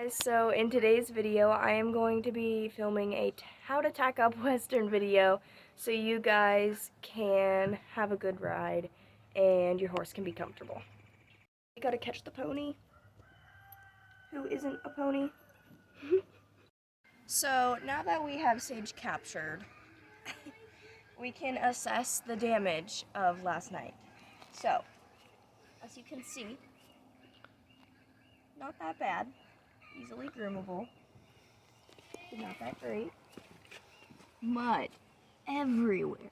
So in today's video, I am going to be filming a how to tack up Western video so you guys can have a good ride and your horse can be comfortable. You gotta catch the pony. Who isn't a pony? So now that we have Sage captured, we can assess the damage of last night. So, as you can see, not that bad. Easily groomable. Not that great. Mud everywhere.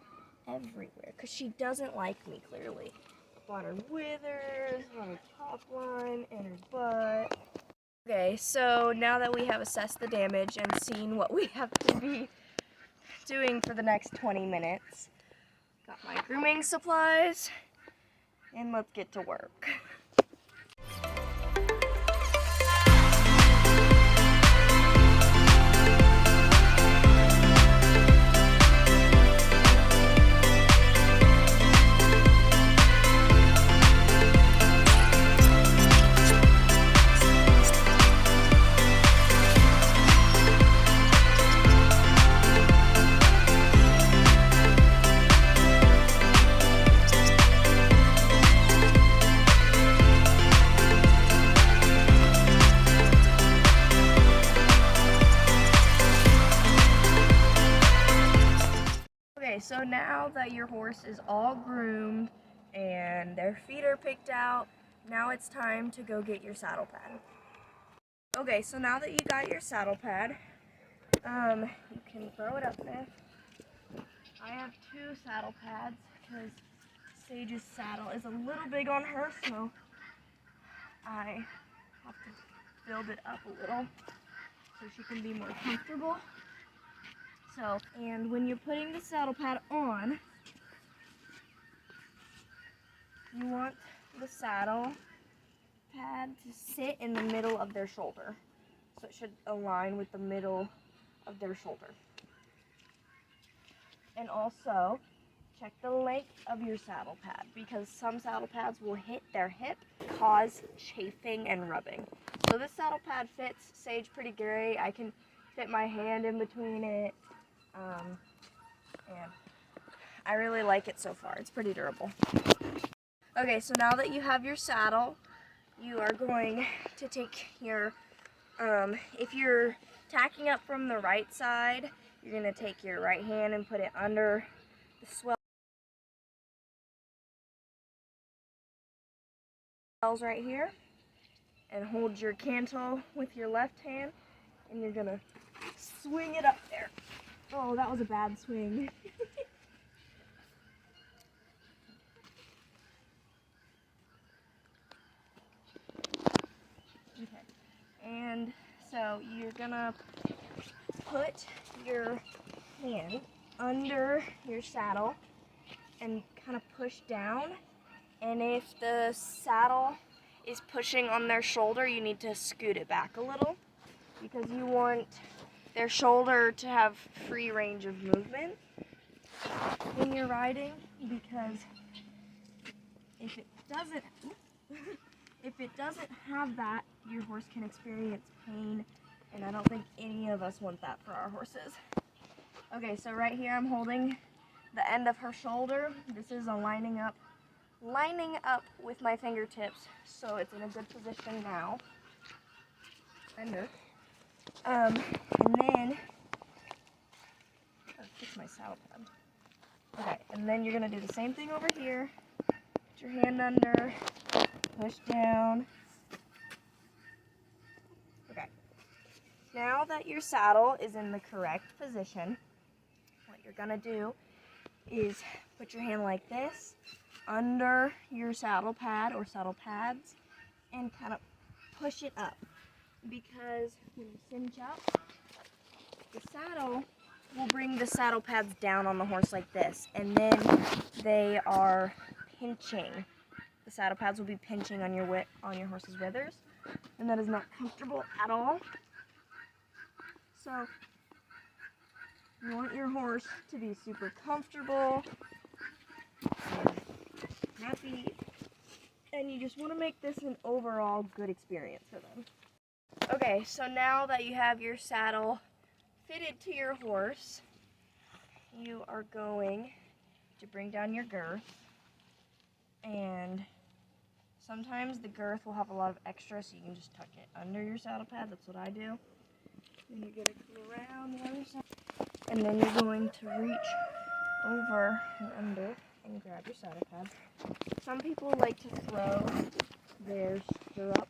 Because she doesn't like me, clearly. On her withers, on her top line, and her butt. Okay, so now that we have assessed the damage and seen what we have to be doing for the next 20 minutes, got my grooming supplies, and let's get to work. Okay, so now that your horse is all groomed and their feet are picked out, now it's time to go get your saddle pad. Okay, so now that you got your saddle pad, you can throw it up there. I have 2 saddle pads because Sage's saddle is a little big on her, so I have to build it up a little so she can be more comfortable. So, and when you're putting the saddle pad on, you want the saddle pad to sit in the middle of their shoulder. So it should align with the middle of their shoulder. And also, check the length of your saddle pad because some saddle pads will hit their hip, cause chafing and rubbing. So this saddle pad fits Sage pretty great. I can fit my hand in between it. And I really like it so far. It's pretty durable. Okay, so now that you have your saddle, you are going to take your, if you're tacking up from the right side, you're going to take your right hand and put it under the swells right here, and hold your cantle with your left hand, and you're going to swing it up there. Oh, that was a bad swing. Okay, and so you're gonna put your hand under your saddle and kind of push down, and if the saddle is pushing on their shoulder, you need to scoot it back a little because you want their shoulder to have free range of movement when you're riding, because if it doesn't have that, your horse can experience pain, and I don't think any of us want that for our horses. Okay, so right here I'm holding the end of her shoulder. This is lining up with my fingertips, so it's in a good position now. And then, fix my saddle pad. Okay, and then you're gonna do the same thing over here. Put your hand under, push down. Okay. Now that your saddle is in the correct position, what you're gonna do is put your hand like this under your saddle pad or saddle pads and kind of push it up, because when you cinch up, the saddle will bring the saddle pads down on the horse like this, and then they are pinching. The saddle pads will be pinching on your horse's withers, and that is not comfortable at all. So you want your horse to be super comfortable and happy, and you just want to make this an overall good experience for them. Okay, so now that you have your saddle fitted to your horse, you are going to bring down your girth, and sometimes the girth will have a lot of extra, so you can just tuck it under your saddle pad. That's what I do. Then you're going to come around the other side, and then you're going to reach over and under and grab your saddle pad. Some people like to throw their stirrup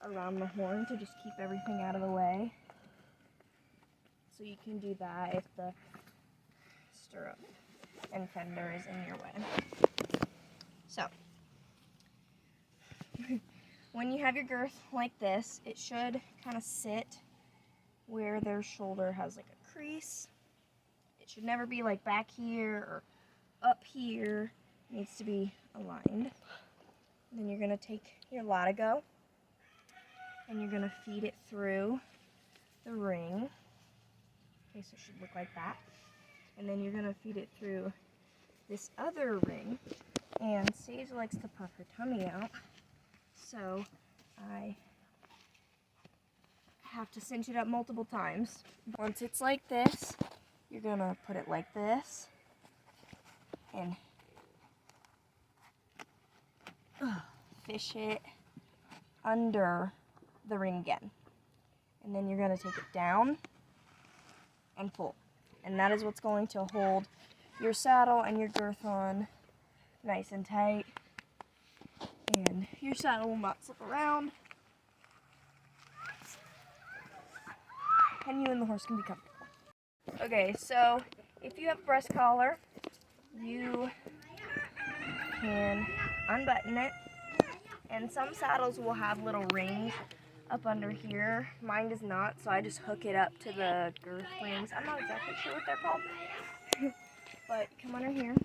around the horn to just keep everything out of the way. So you can do that if the stirrup and fender is in your way. So, when you have your girth like this, it should kind of sit where their shoulder has like a crease. It should never be like back here or up here. It needs to be aligned. Then you're going to take your latigo and you're going to feed it through the ring. Okay, so it should look like that. And then you're going to feed it through this other ring. And Sage likes to puff her tummy out, so I have to cinch it up multiple times. Once it's like this, you're going to put it like this and fish it under the ring again. And then you're going to take it down and pull. And that is what's going to hold your saddle and your girth on nice and tight. And your saddle will not slip around. And you and the horse can be comfortable. Okay, so if you have a breast collar, you can unbutton it. And some saddles will have little rings up under here. Mine does not, so I just hook it up to the girth rings. I'm not exactly sure what they're called. But come under here.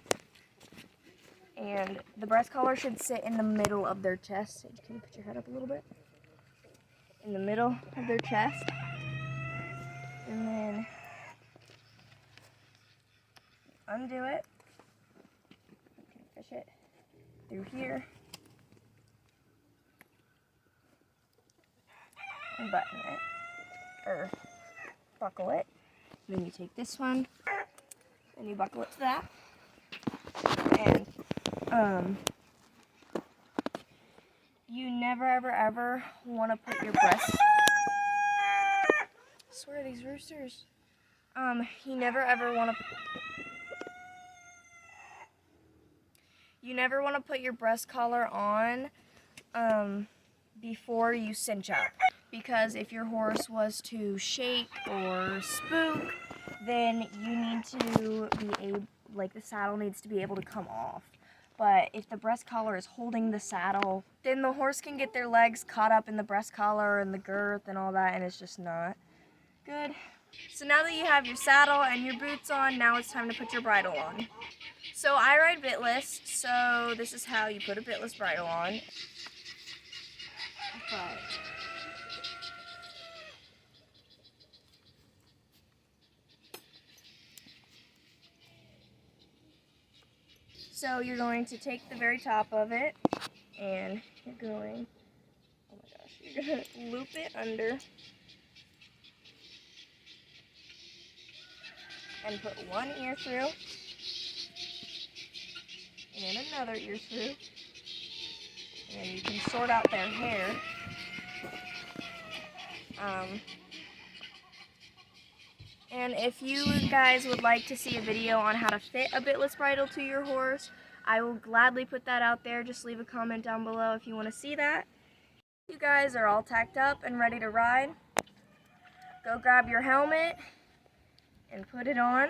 And the breast collar should sit in the middle of their chest. Sage, can you put your head up a little bit? In the middle of their chest. And then undo it. Fish it through here. And button it. Or buckle it. And then you take this one and you buckle it to that. And you never ever want to put your breast. I swear, these roosters. You never want to put your breast collar on before you cinch up, because if your horse was to shake or spook, then you need to be able, like, the saddle needs to be able to come off. But if the breast collar is holding the saddle, then the horse can get their legs caught up in the breast collar and the girth and all that, and it's just not good. So now that you have your saddle and your boots on, now it's time to put your bridle on. So I ride bitless, so this is how you put a bitless bridle on. So you're going to take the very top of it, and you're going, oh my gosh, you're going to loop it under and put one ear through and another ear through, and you can sort out their hair. And if you guys would like to see a video on how to fit a bitless bridle to your horse, I will gladly put that out there. Just leave a comment down below if you want to see that. You guys are all tacked up and ready to ride. Go grab your helmet and put it on.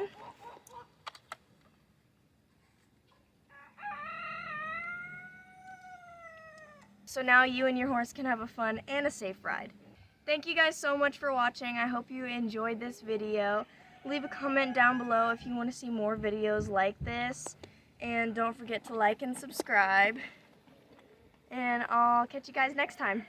So now you and your horse can have a fun and a safe ride. Thank you guys so much for watching. I hope you enjoyed this video. Leave a comment down below if you want to see more videos like this. And don't forget to like and subscribe. And I'll catch you guys next time.